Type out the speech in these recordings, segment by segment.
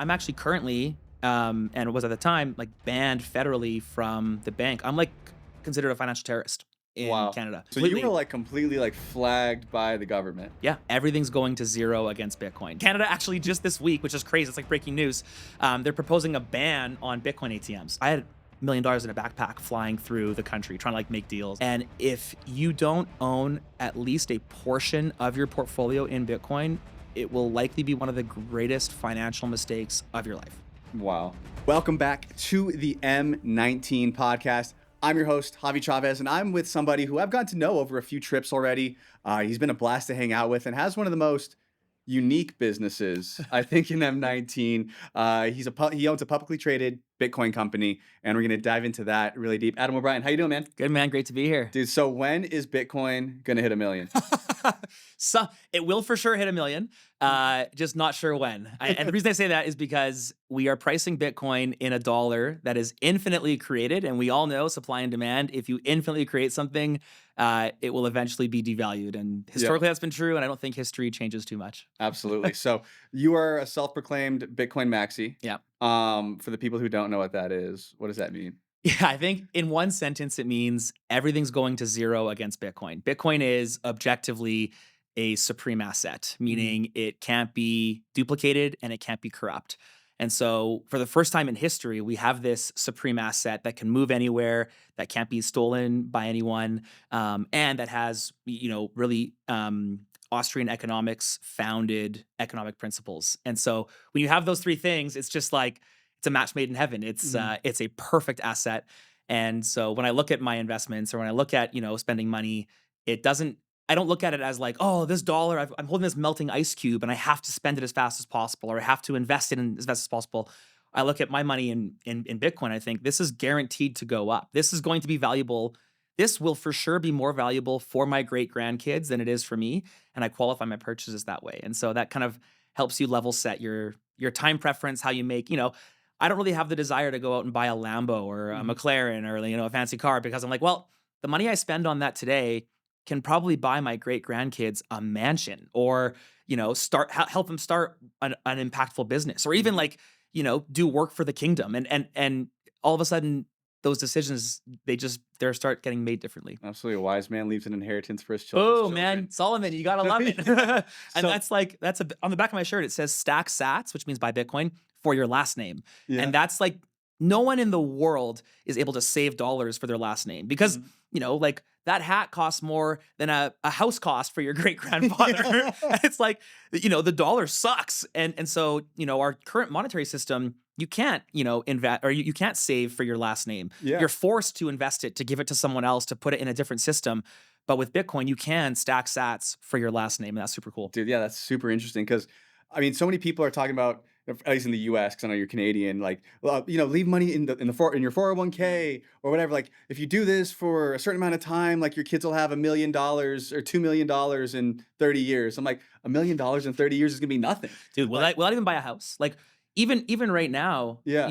I'm actually currently, and was at the time, like banned federally from the bank. I'm like considered a financial terrorist in Wow. Canada. So you were Completely. like completely like flagged by the government. Yeah, everything's going to zero against Bitcoin. Canada actually just this week, which is crazy, it's like breaking news. They're proposing a ban on Bitcoin ATMs. I had $1 million in a backpack flying through the country trying to like make deals. And if you don't own at least a portion of your portfolio in Bitcoin, it will likely be one of the greatest financial mistakes of your life. Wow. Welcome back to the M19 Podcast. I'm your host, Javi Chavez, and I'm with somebody who I've gotten to know over a few trips already. He's been a blast to hang out with and has one of the most unique businesses, I think, in M19. He owns a publicly traded Bitcoin company, and we're going to dive into that really deep. Adam O'Brien, how you doing, man? Good, man. Great to be here. Dude, so when is Bitcoin going to hit 1 million? So it will for sure hit 1 million, just not sure when. And the reason I say that is because we are pricing Bitcoin in a dollar that is infinitely created. And we all know supply and demand. If you infinitely create something, it will eventually be devalued. And historically that's been true. And I don't think history changes too much. Absolutely. So you are a self-proclaimed Bitcoin maxi. Yeah. For the people who don't know what that is, what does that mean? Yeah, I think in one sentence, it means everything's going to zero against Bitcoin. Bitcoin is objectively a supreme asset, meaning it can't be duplicated and it can't be corrupt. And so for the first time in history, we have this supreme asset that can move anywhere, that can't be stolen by anyone, and that has, really Austrian economics founded economic principles. And so when you have those three things, it's just like, it's a match made in heaven. It's a perfect asset. And so when I look at my investments or when I look at, spending money, I don't look at it as like, oh, this dollar, I'm holding this melting ice cube and I have to spend it as fast as possible, or I have to invest it in as fast as possible. I look at my money in Bitcoin. I think this is guaranteed to go up. This is going to be valuable. This will for sure be more valuable for my great grandkids than it is for me. And I qualify my purchases that way. And so that kind of helps you level set your time preference, how you make, I don't really have the desire to go out and buy a Lambo or a McLaren or, a fancy car, because I'm like, well, the money I spend on that today can probably buy my great grandkids a mansion, or, help them start an impactful business, or even do work for the kingdom. And all of a sudden those decisions, they start getting made differently. Absolutely. A wise man leaves an inheritance for his children. Oh man, Solomon, you gotta love it. And that's on the back of my shirt, it says stack sats, which means buy Bitcoin for your last name. Yeah. And that's like, no one in the world is able to save dollars for their last name, because that hat costs more than a house cost for your great grandfather. It's like, the dollar sucks. And so, our current monetary system, you can't, invest, or you can't save for your last name. Yeah. You're forced to invest it, to give it to someone else, to put it in a different system. But with Bitcoin, you can stack sats for your last name. And that's super cool. Dude, yeah, that's super interesting, because so many people are talking about, at least in the US, because I know you're Canadian, like, leave money in your 401k or whatever. Like, if you do this for a certain amount of time, like your kids will have $1 million or $2 million in 30 years. I'm like, $1 million in 30 years is gonna be nothing. Dude, will I even buy a house? Like, even right now, Yeah.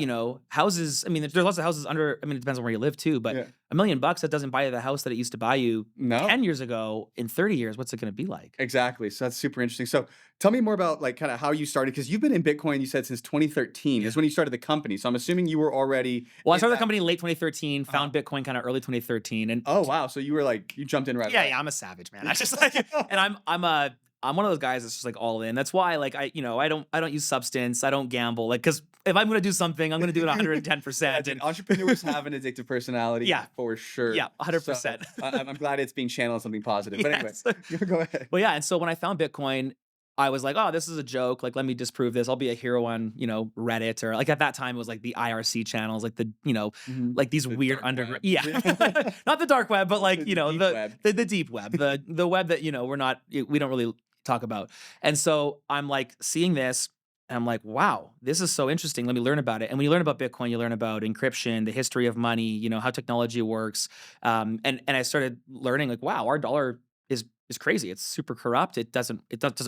Houses, there's lots of houses under, it depends on where you live too, but Yeah. $1 million, that doesn't buy you the house that it used to buy you No. 10 years ago. In 30 years, what's it going to be like? Exactly. So that's super interesting. So tell me more about like kind of how you started, because you've been in Bitcoin, you said, since 2013 is when you started the company. So I'm assuming you were already. Well, I started the company in late 2013, found Bitcoin kind of early 2013. And oh, wow. So you were like, you jumped in right away. Yeah, I'm a savage, man. I just like, and I'm one of those guys that's just like all in. That's why, like, I don't use substance. I don't gamble. Like, because if I'm going to do something, I'm going to do it 110%. And entrepreneurs have an addictive personality. Yeah. For sure. Yeah, 100%. So, I'm glad it's being channeled something positive. But Yes. anyway, go ahead. Well, yeah. And so when I found Bitcoin, I was like, oh, this is a joke. Like, let me disprove this. I'll be a hero on, Reddit, or like at that time it was like the IRC channels, like the, like these weird underground. Yeah. Not the dark web, but like, the deep web, the web that, we don't really talk about. And so I'm like seeing this and I'm like, wow, this is so interesting. Let me learn about it. And when you learn about Bitcoin, you learn about encryption, the history of money, how technology works. And I started learning like, wow, our dollar is crazy. It's super corrupt. It doesn't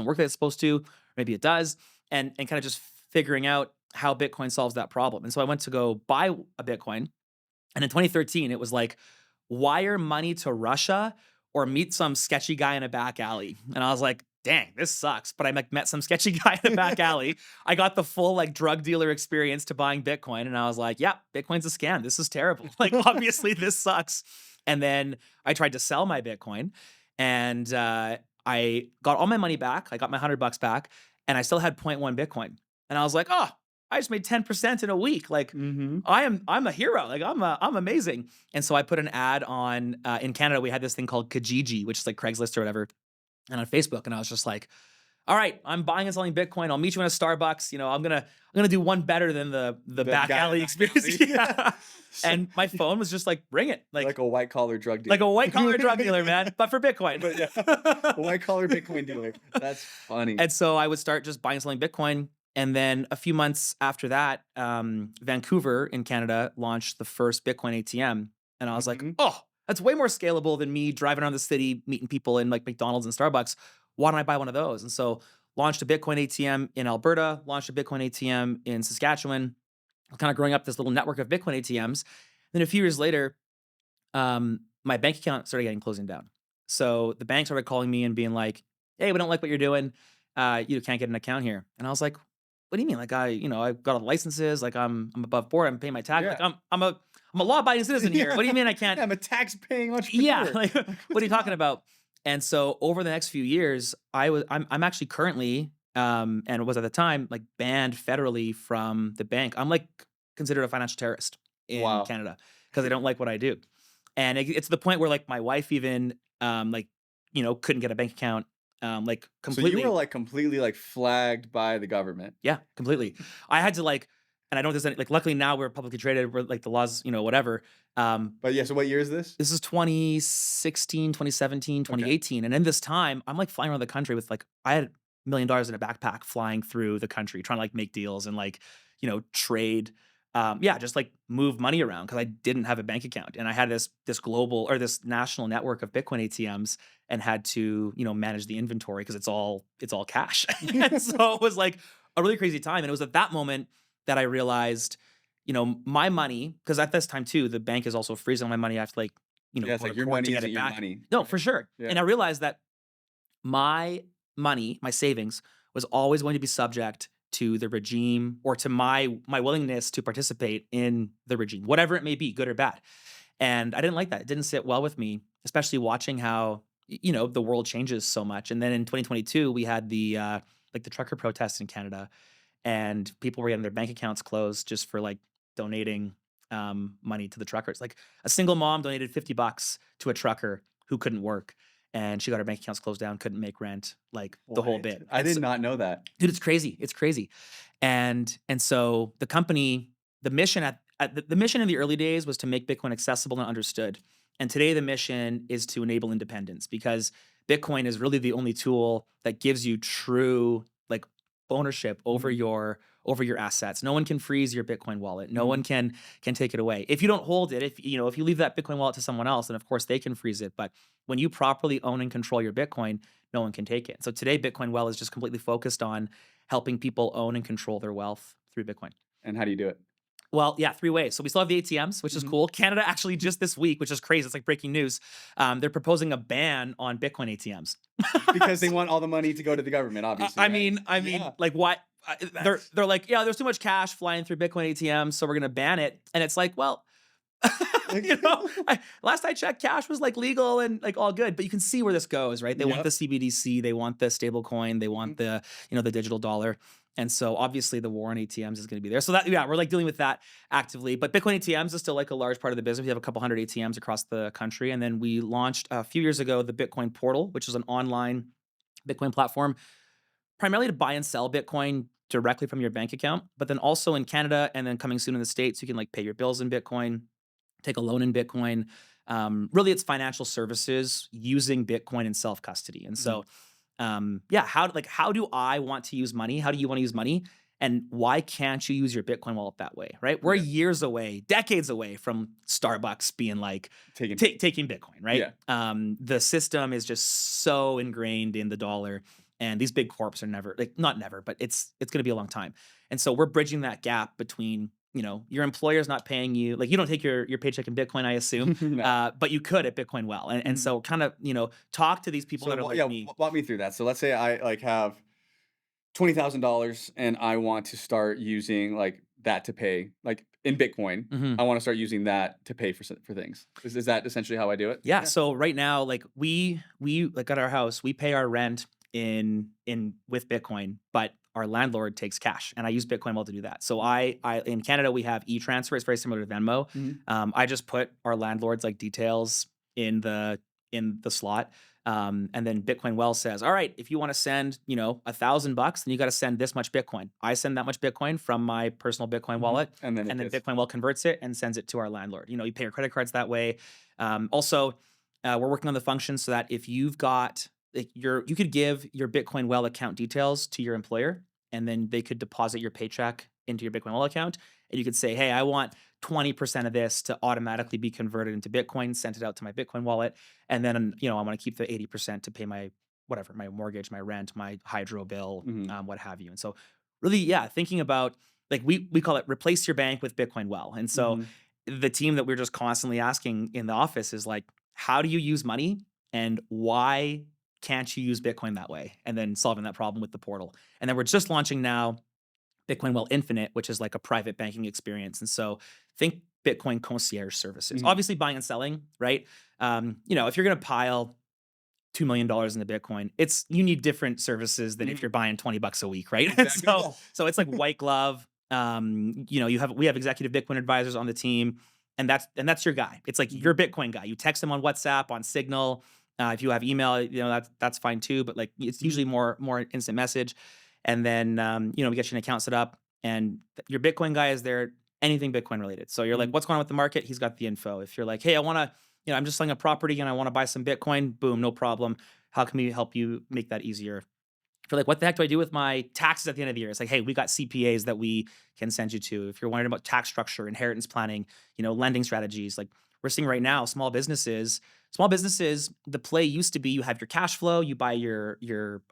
work like it's supposed to. Maybe it does. And kind of just figuring out how Bitcoin solves that problem. And so I went to go buy a Bitcoin. And in 2013, it was like, wire money to Russia or meet some sketchy guy in a back alley. And I was like, dang, this sucks. But I like met some sketchy guy in the back alley. I got the full like drug dealer experience to buying Bitcoin. And I was like, yeah, Bitcoin's a scam. This is terrible. Like, obviously this sucks. And then I tried to sell my Bitcoin and I got all my money back. I got my $100 back and I still had zero point 0.1 Bitcoin. And I was like, oh, I just made 10% in a week. Like I'm a hero. Like I'm amazing. And so I put an ad on in Canada. We had this thing called Kijiji, which is like Craigslist or whatever, and on Facebook. And I was just like, all right, I'm buying and selling Bitcoin. I'll meet you in a Starbucks. You know, I'm gonna do one better than the back alley experience. Yeah. And my phone was just like, bring it. Like a white collar drug dealer. Like a white collar drug dealer, man, but for Bitcoin. But yeah, a white collar Bitcoin dealer. That's funny. And so I would start just buying and selling Bitcoin. And then a few months after that, Vancouver in Canada launched the first Bitcoin ATM. And I was like, oh, that's way more scalable than me driving around the city, meeting people in like McDonald's and Starbucks. Why don't I buy one of those? And so launched a Bitcoin ATM in Alberta, launched a Bitcoin ATM in Saskatchewan, kind of growing up this little network of Bitcoin ATMs. Then a few years later, my bank account started getting closing down. So the bank started calling me and being like, hey, we don't like what you're doing. You can't get an account here. And I was like, what do you mean? Like I've got all the licenses, like I'm above board, I'm paying my tax. Yeah. Like I'm a law-abiding citizen here. What do you mean I can't? Yeah, I'm a tax-paying entrepreneur. Yeah, like what are you talking about? And so over the next few years, I'm actually currently and was at the time like banned federally from the bank. I'm like considered a financial terrorist in Canada because they don't like what I do. And it's to the point where like my wife even couldn't get a bank account. Like completely. So you were like completely like flagged by the government. Yeah, completely. I had to like, and I don't know if there's any, like, luckily now we're publicly traded, we're like the laws, whatever. But yeah, so what year is this? This is 2016, 2017, 2018. Okay. And in this time, I'm like flying around the country with like, I had $1 million in a backpack flying through the country, trying to like make deals and like, trade. Just like move money around because I didn't have a bank account. And I had this global or this national network of Bitcoin ATMs and had to, manage the inventory because it's all cash. And so it was like a really crazy time. And it was at that moment that I realized, my money, because at this time too, the bank is also freezing my money. I have to like, it's like your money isn't your money. No, for sure. Yeah. And I realized that my money, my savings was always going to be subject to the regime or to my willingness to participate in the regime, whatever it may be, good or bad. And I didn't like that. It didn't sit well with me, especially watching how, the world changes so much. And then in 2022, we had the trucker protests in Canada and people were getting their bank accounts closed just for like donating money to the truckers. Like a single mom donated $50 to a trucker who couldn't work. And she got her bank accounts closed down, couldn't make rent, like the whole bit. I did not know that. Dude, it's crazy. It's crazy. And so the company, the mission the mission in the early days was to make Bitcoin accessible and understood. And today the mission is to enable independence because Bitcoin is really the only tool that gives you true like ownership over your assets. No one can freeze your Bitcoin wallet. No one can take it away. If you don't hold it, if you leave that Bitcoin wallet to someone else, then of course they can freeze it. But when you properly own and control your Bitcoin, no one can take it. So today Bitcoin Well is just completely focused on helping people own and control their wealth through Bitcoin. And how do you do it? Well, yeah, 3 ways. So we still have the ATMs, which is cool. Canada actually just this week, which is crazy. It's like breaking news. They're proposing a ban on Bitcoin ATMs because they want all the money to go to the government. Obviously, I mean, like what? They're like, yeah, there's too much cash flying through Bitcoin ATMs, so we're gonna ban it. And it's like, well, last I checked, cash was like legal and like all good, but you can see where this goes, right? They want the CBDC, they want the stable coin, they want the the digital dollar. And so obviously the war on ATMs is going to be there. So that, we're like dealing with that actively. But Bitcoin ATMs is still like a large part of the business. We have a couple hundred ATMs across the country. And then we launched a few years ago the Bitcoin Portal, which is an online Bitcoin platform, primarily to buy and sell Bitcoin directly from your bank account. But then also in Canada and then coming soon in the States, you can like pay your bills in Bitcoin, take a loan in Bitcoin. Really, it's financial services using Bitcoin in self-custody. And so how do I want to use money? How do you want to use money? And why can't you use your Bitcoin wallet that way, right? We're years away, decades away from Starbucks being like taking Bitcoin, right? Yeah. The system is just so ingrained in the dollar, and these big corps are never, like not never, but it's going to be a long time. And so we're bridging that gap between your employer's not paying you, like you don't take your paycheck in Bitcoin, I assume, No. but you could at Bitcoin Well. And Mhm. so kind of, talk to these people So that are well, like yeah, me. walk me through that. So let's say I like have $20,000 and I want to start using like that to pay like in Bitcoin. Mhm. I want to start using that to pay for things. Is that essentially how I do it? Yeah. Yeah. So right now, like we like at our house, we pay our rent in with Bitcoin, but our landlord takes cash, and I use Bitcoin Well to do that. So I in Canada we have e-transfer. It's very similar to Venmo. Mhm. I just put our landlord's like details in the slot. And then Bitcoin Well says, all right, if you want to send, $1,000, then you got to send this much Bitcoin. I send that much Bitcoin from my personal Bitcoin Mhm. wallet, And then it and then gets. Bitcoin Well converts it and sends it to our landlord. You pay your credit cards that way. Also, we're working on the function so that if you've got like you could give your Bitcoin Well account details to your employer, and then they could deposit your paycheck into your Bitcoin Well account, and you could say, hey, I want 20% of this to automatically be converted into Bitcoin, sent it out to my Bitcoin wallet, and then I want to keep the 80% to pay my whatever, my mortgage, my rent, my hydro bill, Mhm. what have you. And so, really, yeah, thinking about like we call it replace your bank with Bitcoin Well. And so, Mhm. the team that we're just constantly asking in the office is like, how do you use money, and why can't you use Bitcoin that way? And then solving that problem with the portal. And then we're just launching now Bitcoin Well Infinite, which is like a private banking experience. And so think Bitcoin concierge services. Mhm. Obviously, buying and selling, right? If you're going to pile $2 million into Bitcoin, you need different services than if Mhm. you're buying $20 a week, right? Exactly. so Yeah. so it's like white glove. We have executive Bitcoin advisors on the team, and that's your guy. It's like your Mhm. Bitcoin guy. You text him on WhatsApp, on Signal. If you have email, that's fine too. But like it's Mhm. usually more instant message. And then we get you an account set up, and your Bitcoin guy is there. Anything Bitcoin related. So you're like, Mhm. what's going on with the market? He's got the info. If you're like, hey, I want to I'm just selling a property and I want to buy some Bitcoin. Boom, no problem. How can we help you make that easier? If you're like, what the heck do I do with my taxes at the end of the year? It's like, hey, we got CPAs that we can send you to. If you're wondering about tax structure, inheritance planning, lending strategies, like we're seeing right now, small businesses, the play used to be you have your cash flow, you buy your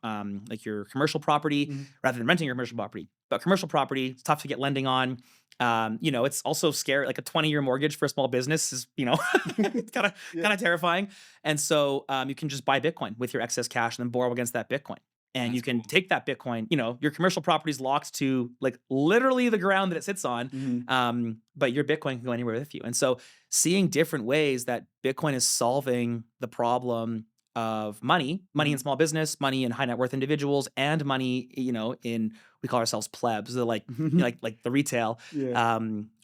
commercial property Mhm. rather than renting your commercial property. But commercial property, it's tough to get lending on. It's also scary. Like a 20-year mortgage for a small business is, it's kind of Yeah. kind of terrifying. And so you can just buy Bitcoin with your excess cash and then borrow against that Bitcoin. And you That's can cool. take that Bitcoin, your commercial property is locked to like literally the ground that it sits on. Mhm. But your Bitcoin can go anywhere with you. And so seeing different ways that Bitcoin is solving the problem of money in Mhm. small business, money in high net worth individuals, and money, in we call ourselves plebs, they're like, like the retail. Yeah.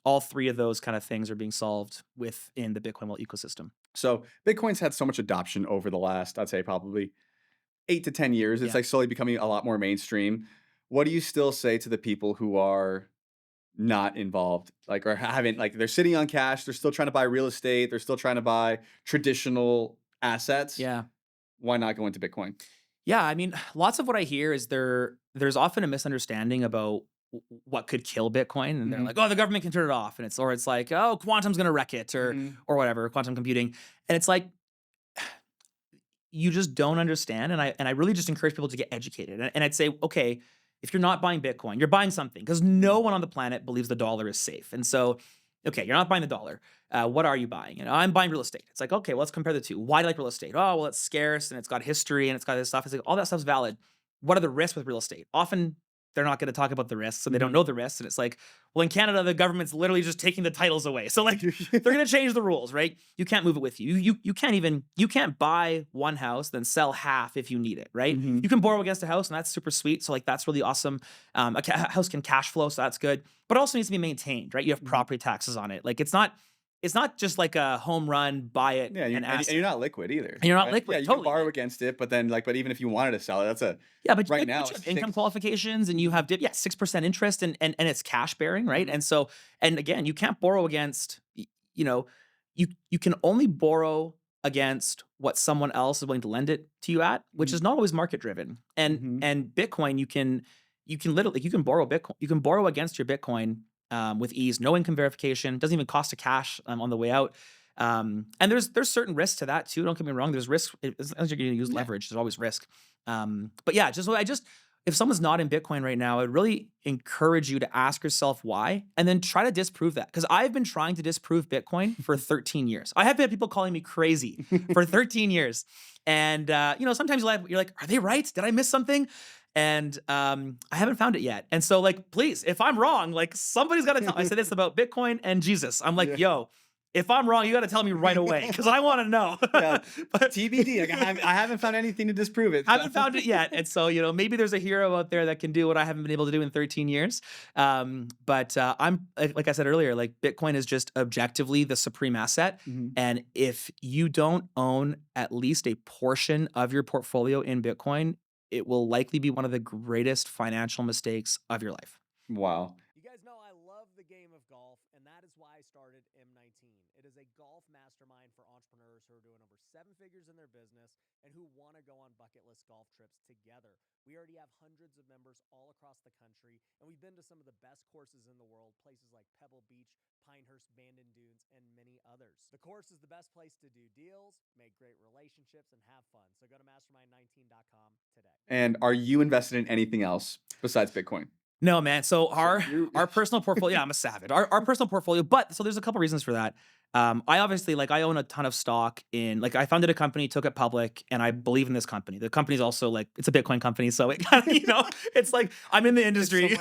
All three of those kind of things are being solved within the Bitcoin Well ecosystem. So Bitcoin's had so much adoption over the last, I'd say probably 8 to 10 years. It's Yeah. like slowly becoming a lot more mainstream. What do you still say to the people who are not involved, like, or haven't, like, they're sitting on cash, they're still trying to buy real estate, they're still trying to buy traditional assets? Yeah. Why not go into Bitcoin? Yeah, I mean, lots of what I hear is there's often a misunderstanding about what could kill Bitcoin, and they're Mhm. like, "Oh, the government can turn it off," and it's like, "Oh, quantum's gonna wreck it," or Mhm. whatever, quantum computing, and it's like you just don't understand. And I really just encourage people to get educated. And I'd say, okay, if you're not buying Bitcoin, you're buying something because no one on the planet believes the dollar is safe. And so, okay, you're not buying the dollar. What are you buying? I'm buying real estate. It's like, okay, well, let's compare the two. Why do you like real estate? Oh, well, it's scarce and it's got history and it's got this stuff. It's like all that stuff's valid. What are the risks with real estate? Often they're not going to talk about the risks, so they don't Mhm. know the risks. And it's like, well, in Canada, the government's literally just taking the titles away. So like, they're going to change the rules, right? You can't move it with you. You can't buy one house then sell half if you need it, right? You Mhm. can borrow against a house, and that's super sweet. So like, that's really awesome. House can cash flow, so that's good. But it also needs to be maintained, right? You have Mhm. property taxes on it. Like, it's not just like a home run, buy it Yeah, and and asset. you're not liquid either, And you're not right? Yeah, liquid, you can totally. borrow against it, but then, like, but even if you wanted to sell it, that's a Yeah, but right like, now you it's have income 6. qualifications, and you Mhm. have 6% interest, and it's cash bearing, right? Mhm. And so, and again, you can't borrow against you know you can only borrow against what someone else is willing to lend it to you at, which Mhm. is not always market driven. And Mhm. and Bitcoin, you can literally, you can borrow Bitcoin, you can borrow against your Bitcoin with ease, no income verification, doesn't even cost a cash on the way out. And there's certain risks to that too. Don't get me wrong. There's risk as you're going to use Yeah. leverage. There's always risk. But yeah, just if someone's not in Bitcoin right now, I'd really encourage you to ask yourself why, and then try to disprove that. Because I've been trying to disprove Bitcoin for 13 years. I have had people calling me crazy for 13 years. And, sometimes you're like, are they right? Did I miss something? And I haven't found it yet. And so, like, please, if I'm wrong, like, somebody's got to tell. I said this about Bitcoin and Jesus. I'm like, yo, if I'm wrong, you got to tell me right away because I want to know. Yeah. But TBD. Like, I haven't found anything to disprove it. I haven't found it yet. And so, maybe there's a hero out there that can do what I haven't been able to do in 13 years. But I'm, like I said earlier, like Bitcoin is just objectively the supreme asset. And if you don't own at least a portion of your portfolio in Bitcoin, it will likely be one of the greatest financial mistakes of your life. Wow. You guys know I love the game of golf, and that is why I started M19. It is a golf mastermind for entrepreneurs who are doing over 7 figures in their business and who want to go on bucket list golf trips together. We already have hundreds of members all across the country, and we've been to some of the best courses in the world, places like Pebble Beach, Pinehurst, Bandon Dunes, and many others. The course is the best place to do deals, make great relationships, and have fun. So go to mastermind19.com today. And are you invested in anything else besides Bitcoin? No, man. So our personal portfolio, I'm a savage. Our personal portfolio, but so there's a couple reasons for that. I obviously I own a ton of stock in I founded a company, took it public, and I believe in this company. The company's also it's a Bitcoin company, so it kind of it's like I'm in the industry.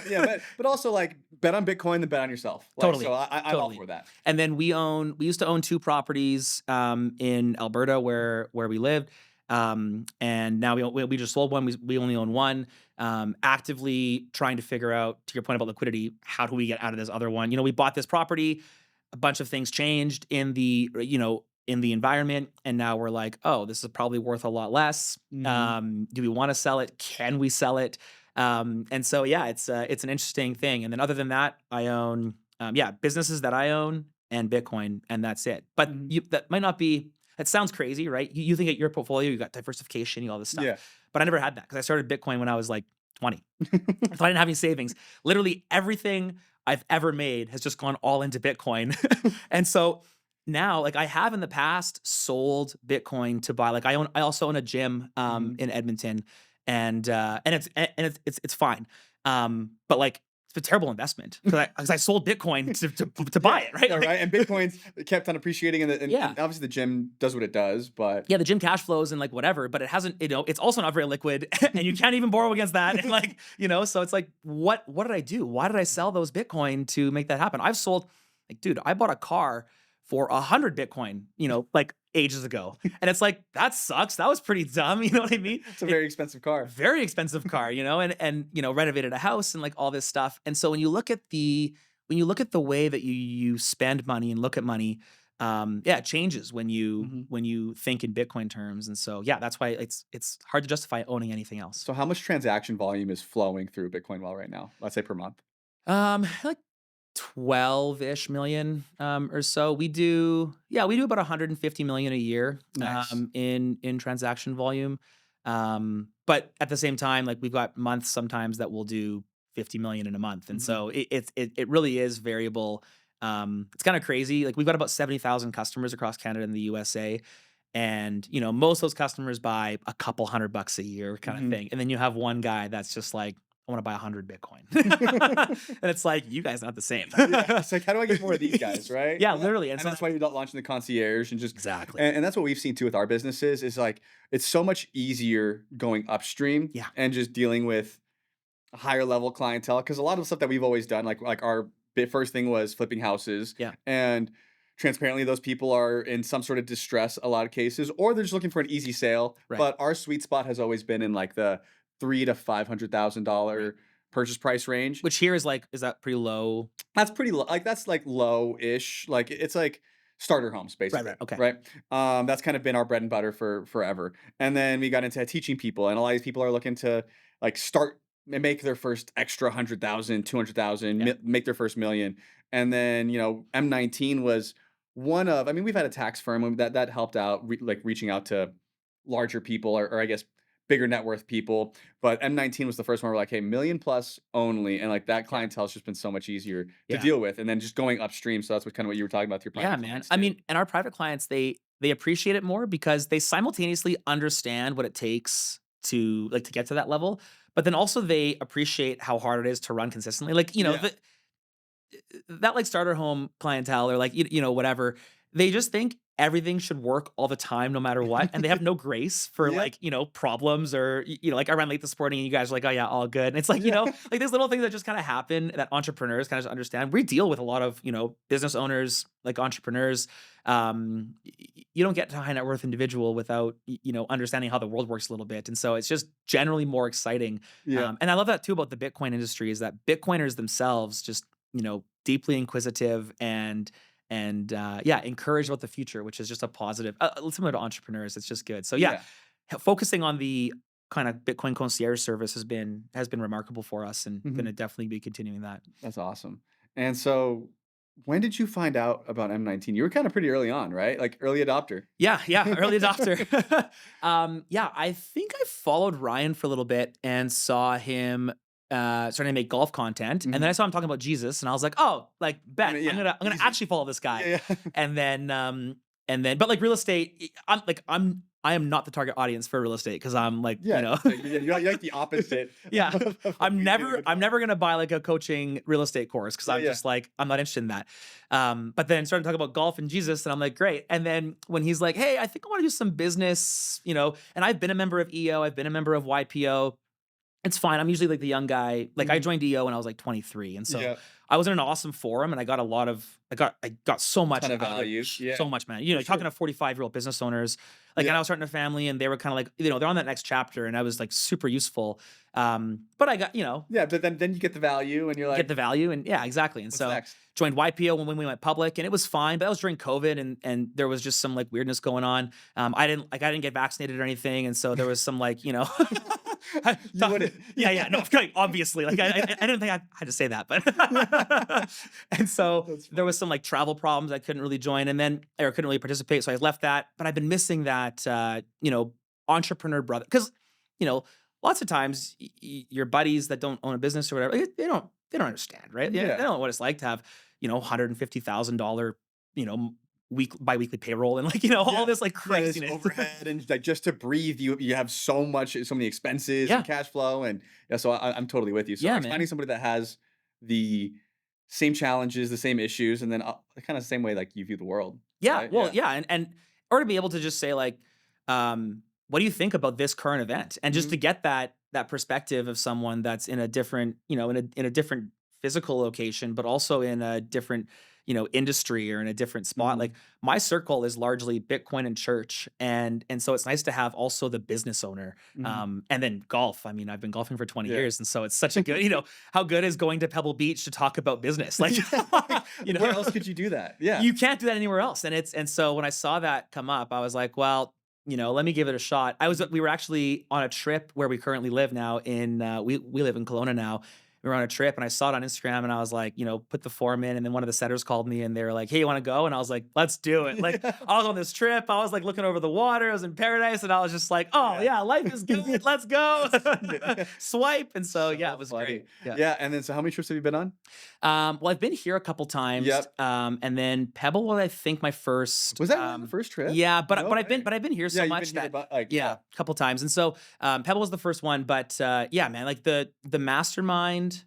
But also bet on Bitcoin than bet on yourself. Totally. So I'm all Totally. for that. And then we used to own 2 properties in Alberta where we lived. And now we just sold one. We only own one. Actively trying to figure out, to your point about liquidity, how do we get out of this other one? We bought this property, a bunch of things changed in the environment, and now we're like, oh, this is probably worth a lot less. Do we want to sell it? Can we sell it? And so it's an interesting thing. And then other than that, I own businesses that I own and Bitcoin, and that's it. But that might not be. It sounds crazy, right? You think at your portfolio, you got diversification, you got all this stuff. Yeah. But I never had that because I started Bitcoin when I was 20. So I didn't have any savings. Literally everything I've ever made has just gone all into Bitcoin. And so now, I have in the past sold Bitcoin to buy. I also own a gym in Edmonton, and it's fine. But it's a terrible investment because I sold Bitcoin to buy it, right? Yeah, right. And Bitcoin's kept on appreciating, and obviously the gym does what it does, but the gym cash flows and whatever, but it hasn't. It's also not very liquid, and you can't even borrow against that. And so it's what did I do? Why did I sell those Bitcoin to make that happen? I've sold, dude, I bought a car for 100 Bitcoin, ages ago. And it's that sucks. That was pretty dumb. You know what I mean? It's a very expensive car. Very expensive car, and renovated a house and all this stuff. And so when you look at the way that you spend money and look at money, it changes when you think in Bitcoin terms. And so, that's why it's hard to justify owning anything else. So how much transaction volume is flowing through Bitcoin Well right now? Let's say per month. 12-ish million or so. We do about 150 million a year. Nice. In transaction volume. But at the same time, we've got months sometimes that we'll do 50 million in a month. And so it really is variable. It's kind of crazy. We've got about 70,000 customers across Canada and the USA. And, most of those customers buy a couple $100 a year kind of thing. And then you have one guy that's just I want to buy 100 Bitcoin. And it's you guys are not the same. It's how do I get more of these guys, right? Yeah, literally. And that's why you're launching the concierge and just exactly. And that's what we've seen too with our businesses is it's so much easier going upstream and just dealing with a higher level clientele. Because a lot of the stuff that we've always done, our first thing was flipping houses. Yeah. And transparently, those people are in some sort of distress a lot of cases, or they're just looking for an easy sale. Right. But our sweet spot has always been in the $300,000 to $500,000 purchase price range. Which here is that pretty low? That's pretty low. That's low-ish. It's starter homes, basically. Right. Okay. Right. That's kind of been our bread and butter for forever. And then we got into teaching people, and a lot of these people are looking to start and make their first extra 100,000, 200,000, make their first million. And then M19 was one of. We've had a tax firm that helped out, reaching out to larger people, or I guess bigger net worth people, but M19 was the first one where hey, million plus only, and that clientele has just been so much easier to deal with, and then just going upstream. So that's what you were talking about with your private clients. Man. And our private clients, they appreciate it more because they simultaneously understand what it takes to get to that level, but then also they appreciate how hard it is to run consistently. Like, Yeah. that like starter home clientele or like, whatever, they just think everything should work all the time, no matter what. And they have no grace for Yeah. like, problems or, like I ran late this morning and you guys are like, oh yeah, all good. And it's like, Yeah. like these little things that just kind of happen that entrepreneurs kind of understand. We deal with a lot of, business owners, like entrepreneurs. You don't get to a high net worth individual without, understanding how the world works a little bit. And so it's just generally more exciting. Yeah. And I love that too about the Bitcoin industry is that Bitcoiners themselves just, deeply inquisitive and encouraged about the future, which is just a positive. Similar to entrepreneurs, it's just good. So Yeah. focusing on the kind of Bitcoin concierge service has been remarkable for us, and Mhm. going to definitely be continuing that. That's awesome. And so, when did you find out about M19? You were kind of pretty early on, right? Like early adopter. Yeah, early adopter. I think I followed Ryan for a little bit and saw him starting to make golf content, and then I saw him talking about Jesus, and I was like, oh, like bet Yeah, I'm gonna easy. actually follow this guy. Yeah. Yeah. And then, but like real estate, I am not the target audience for real estate because I'm like, Yeah. You're like the opposite. yeah, of what I'm we never do. I'm never gonna buy like a coaching real estate course because I'm Yeah. just like I'm not interested in that. But then started talking about golf and Jesus, and I'm like, great. And then when he's like, hey, I think I want to do some business, and I've been a member of EO, I've been a member of YPO. It's fine. I'm usually like the young guy. Like I Mhm. joined EO when I was like 23, and so Yeah. I was in an awesome forum, and I got I got so much Ton of out of it. value. Yeah. So much, man. For Talking sure. to 45-year-old business owners, like, and Yeah. I was starting a family, and they were kind of like, they're on that next chapter, and I was like super useful. But I got, Yeah, but then you get the value, and you're like, get the value, and yeah, exactly. And what's so next? joined YPO when we went public, and it was fine. But that was during COVID, and there was just some like weirdness going on. I didn't get vaccinated or anything, and so there was some like You wouldn't. yeah, no, obviously, like I didn't think I had to say that, but and so That's there was some like travel problems. I couldn't really join, and then or couldn't really participate, so I left that. But I've been missing that, entrepreneur brother, because lots of times your buddies that don't own a business or whatever, they don't understand, right? They Yeah. don't know what it's like to have $150,000, biweekly payroll and like all Yeah. this like Yeah, this craziness. overhead and like just to breathe, you have so many expenses Yeah. and cash flow, and yeah, so I'm totally with you. So Yeah, like, man. finding somebody that has the same challenges, the same issues, and then kind of the same way like you view the world. Yeah, Right? well, Yeah. yeah, and or to be able to just say like, what do you think about this current event? And just Mhm. to get that perspective of someone that's in a different, in a different physical location, but also in a different, industry or in a different spot. Mhm. Like my circle is largely Bitcoin and church, and so it's nice to have also the business owner, Mhm. and then golf. I mean, I've been golfing for 20 Yeah. years, and so it's such a good, how good is going to Pebble Beach to talk about business? Like, Where else could you do that? Yeah. you can't do that anywhere else. And so when I saw that come up, I was like, well, let me give it a shot. We were actually on a trip where we currently live now we live in Kelowna now. We were on a trip and I saw it on Instagram and I was like, put the form in, and then one of the setters called me and they were like, hey, you want to go? And I was like, let's do it. Like Yeah. I was on this trip. I was like looking over the water. I was in paradise and I was just like, oh yeah, life is good. Let's go. Swipe. And so yeah, it was funny. great. Yeah. Yeah. And then so how many trips have you been on? Well, I've been here a couple times. Yep. And then Pebble was, I think, my first. Was that really the first trip? Yeah, but No but I've been way. but I've been here Yeah, so you've much been here that about, like, yeah, a couple times. And so Pebble was the first one, but yeah, man, like the mastermind,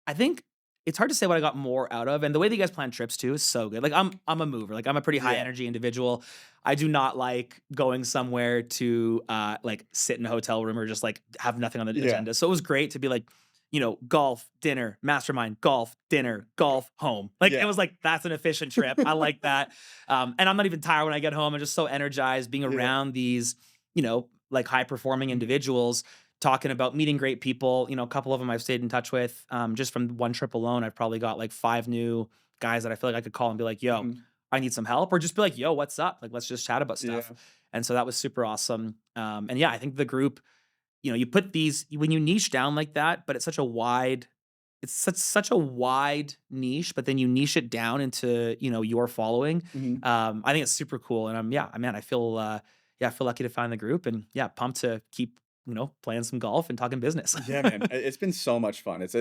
I think it's hard to say what I got more out of. And the way that you guys plan trips too is so good. Like I'm a mover. Like I'm a pretty high Yeah. energy individual. I do not like going somewhere to like sit in a hotel room or just like have nothing on the Yeah. agenda. So it was great to be like, golf, dinner, mastermind, golf, dinner, golf, home. Like Yeah. it was like that's an efficient trip. I like that. And I'm not even tired when I get home. I'm just so energized being Yeah. around these, like high performing individuals, talking about meeting great people. A couple of them I've stayed in touch with. Just from one trip alone, I've probably got like 5 new guys that I feel like I could call and be like, yo, Mhm. I need some help, or just be like, yo, what's up? Like, let's just chat about stuff. Yeah. And so that was super awesome. And yeah, I think the group, you put these when you niche down like that, but it's such a wide niche, but then you niche it down into, your following. Mhm. I think it's super cool. And I feel lucky to find the group, and yeah, pumped to keep playing some golf and talking business. Yeah, man, it's been so much fun. It's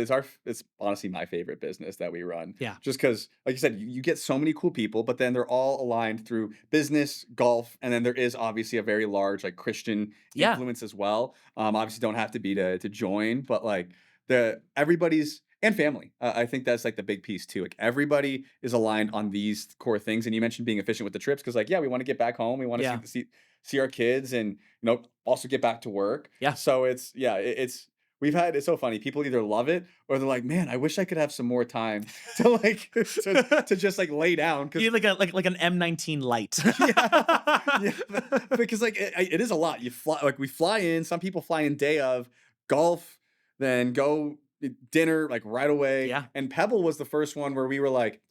honestly my favorite business that we run. Yeah. Just because, like you said, you get so many cool people, but then they're all aligned through business, golf, and then there is obviously a very large like Christian Yeah. influence as well. Obviously don't have to be to join, but like the everybody's and family. I think that's like the big piece too. Like everybody is aligned on these core things. And you mentioned being efficient with the trips because, like, yeah, we want to get back home. We want to Yeah. see our kids and also get back to work. Yeah. So it's it's so funny. People either love it or they're like, man, I wish I could have some more time to like to just like lay down. You like an M19 light. Yeah, because like it is a lot. We fly in. Some people fly in day of golf, then go dinner like right away. Yeah. And Pebble was the first one where we were like,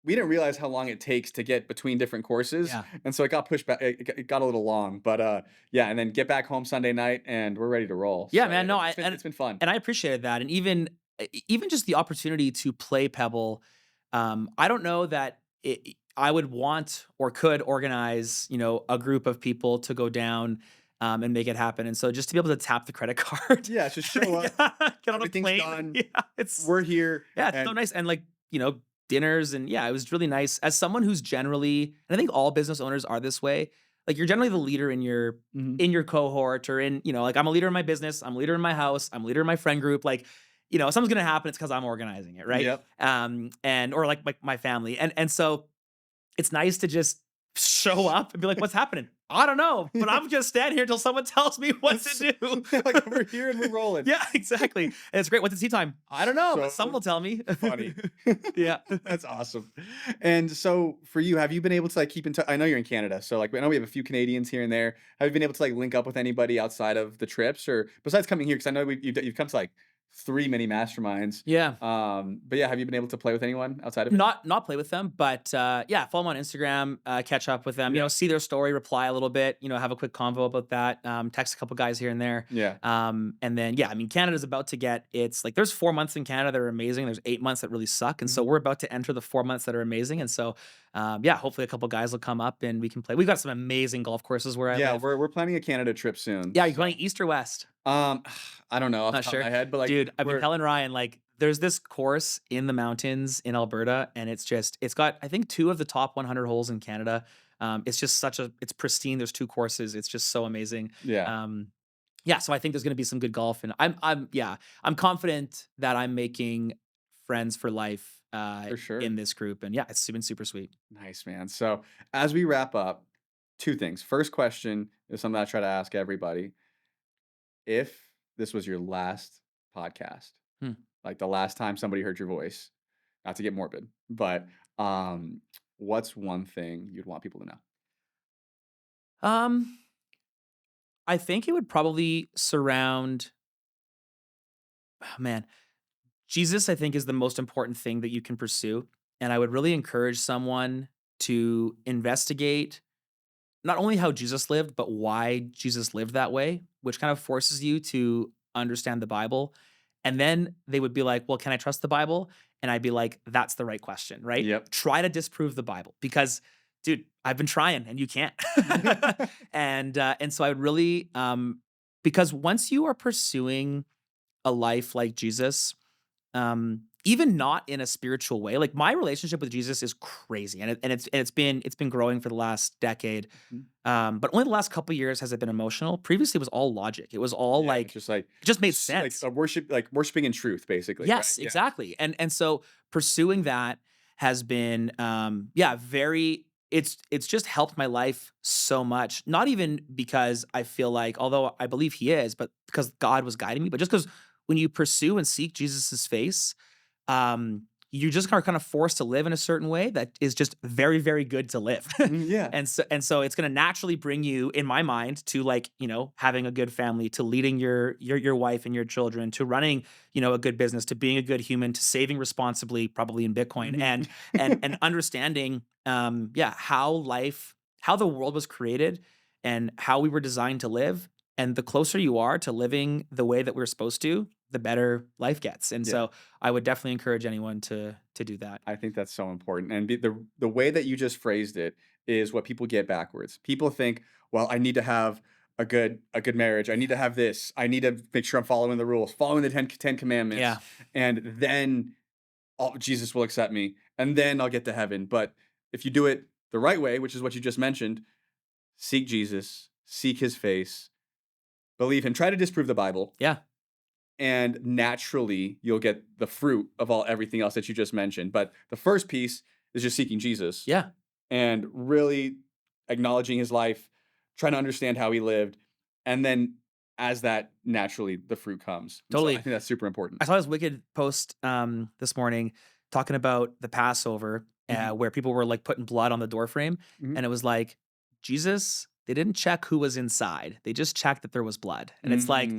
we didn't realize how long it takes to get between different courses. Yeah. And so it got pushed back. It got a little long, but yeah. And then get back home Sunday night and we're ready to roll. Yeah, So man. No, it's been fun. And I appreciated that. And even just the opportunity to play Pebble, I don't know that I would want or could organize, a group of people to go down and make it happen. And so just to be able to tap the credit card. Yeah, just show up. Get on a Everything's plane. done. Yeah, We're here. yeah, it's so nice. And like, dinners and yeah, it was really nice. As someone who's generally, and I think all business owners are this way, like you're generally the leader in your cohort or in, like I'm a leader in my business, I'm a leader in my house, I'm a leader in my friend group. Like, if something's gonna happen, it's because I'm organizing it, right? Yep. And or like my family. And so it's nice to just show up and be like, what's happening? I don't know, but I'm just standing here until someone tells me what to do. Like we're here and we're rolling. Yeah, exactly. And it's great. What's the tea time? I don't know, but So someone will tell me. funny. Yeah. That's awesome. And so for you, have you been able to like keep in touch? I know you're in Canada, so like I know we have a few Canadians here and there. Have you been able to like link up with anybody outside of the trips or besides coming here? Because I know you've come to like 3 mini masterminds. Yeah. But yeah, have you been able to play with anyone outside of it? Not play with them, but yeah, follow them on Instagram, catch up with them, see their story, reply a little bit, have a quick convo about that, text a couple guys here and there. Yeah. And then, yeah, I mean, Canada's about to it's like there's 4 months in Canada that are amazing. There's 8 months that really suck. And so we're about to enter the 4 months that are amazing. And so, yeah, hopefully a couple guys will come up and we can play. We've got some amazing golf courses where I live. We're planning a Canada trip soon. Yeah, you're going east or west? I don't know off the top of my head, but like, dude, I've been telling Ryan, like, there's this course in the mountains in Alberta, and it's got, I think, 2 of the top 100 holes in Canada. It's just it's pristine. There's 2 courses. It's just so amazing. Yeah. Yeah. So I think there's going to be some good golf, and I'm confident that I'm making friends for life, For sure. in this group, and yeah, it's been super sweet. Nice, man. So as we wrap up, 2 things. First question is something I try to ask everybody. If this was your last podcast, like the last time somebody heard your voice, not to get morbid, but what's one thing you'd want people to know? I think it would probably surround, Jesus, I think, is the most important thing that you can pursue. And I would really encourage someone to investigate not only how Jesus lived, but why Jesus lived that way, which kind of forces you to understand the Bible. And then they would be like, well, can I trust the Bible? And I'd be like, that's the right question, right? Yep. Try to disprove the Bible because, dude, I've been trying and you can't. And so I would really, because once you are pursuing a life like Jesus, even not in a spiritual way, like my relationship with Jesus is crazy, and it's been growing for the last decade, but only the last couple of years has it been emotional. Previously, it was all logic. It was all like it just made sense, like worshiping in truth, basically. Yes, right? exactly. And so pursuing that has been very. It's just helped my life so much. Not even because I feel like, although I believe He is, but because God was guiding me, but just because when you pursue and seek Jesus's face, you just are kind of forced to live in a certain way that is just very, very good to live. Yeah. And so it's going to naturally bring you, in my mind, to like, having a good family, to leading your wife and your children, to running, a good business, to being a good human, to saving responsibly, probably in Bitcoin, and understanding, how the world was created and how we were designed to live. And the closer you are to living the way that we're supposed to, the better life gets. And so I would definitely encourage anyone to do that. I think that's so important. And the way that you just phrased it is what people get backwards. People think, well, I need to have a good marriage. I need to have this. I need to make sure I'm following the rules, following the 10 commandments. Yeah. And then Jesus will accept me, and then I'll get to heaven. But if you do it the right way, which is what you just mentioned, seek Jesus, seek his face, believe him, try to disprove the Bible. Yeah. And naturally you'll get the fruit of everything else that you just mentioned. But the first piece is just seeking Jesus. Yeah. And really acknowledging his life, trying to understand how he lived. And then as that naturally the fruit comes. And Totally. So I think that's super important. I saw this wicked post this morning talking about the Passover where people were like putting blood on the door frame. Mhm. And it was like, Jesus, they didn't check who was inside. They just checked that there was blood. And it's like,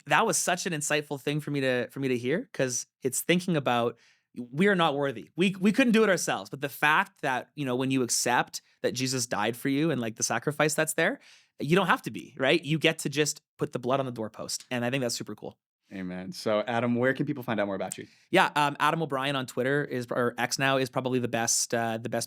that was such an insightful thing for me to hear, because it's thinking about, we are not worthy. We couldn't do it ourselves. But the fact that, when you accept that Jesus died for you and like the sacrifice that's there, you don't have to be, right? You get to just put the blood on the doorpost. And I think that's super cool. Amen. So Adam, where can people find out more about you? Yeah, Adam O'Brien on Twitter or X now is probably the best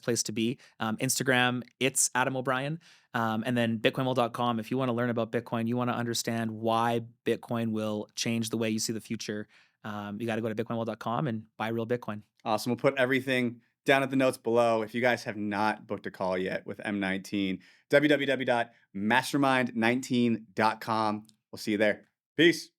place to be. Instagram, it's Adam O'Brien. And then bitcoinwell.com. If you want to learn about Bitcoin, you want to understand why Bitcoin will change the way you see the future, you got to go to bitcoinwell.com and buy real Bitcoin. Awesome. We'll put everything down at the notes below. If you guys have not booked a call yet with M19, www.mastermind19.com. We'll see you there. Peace.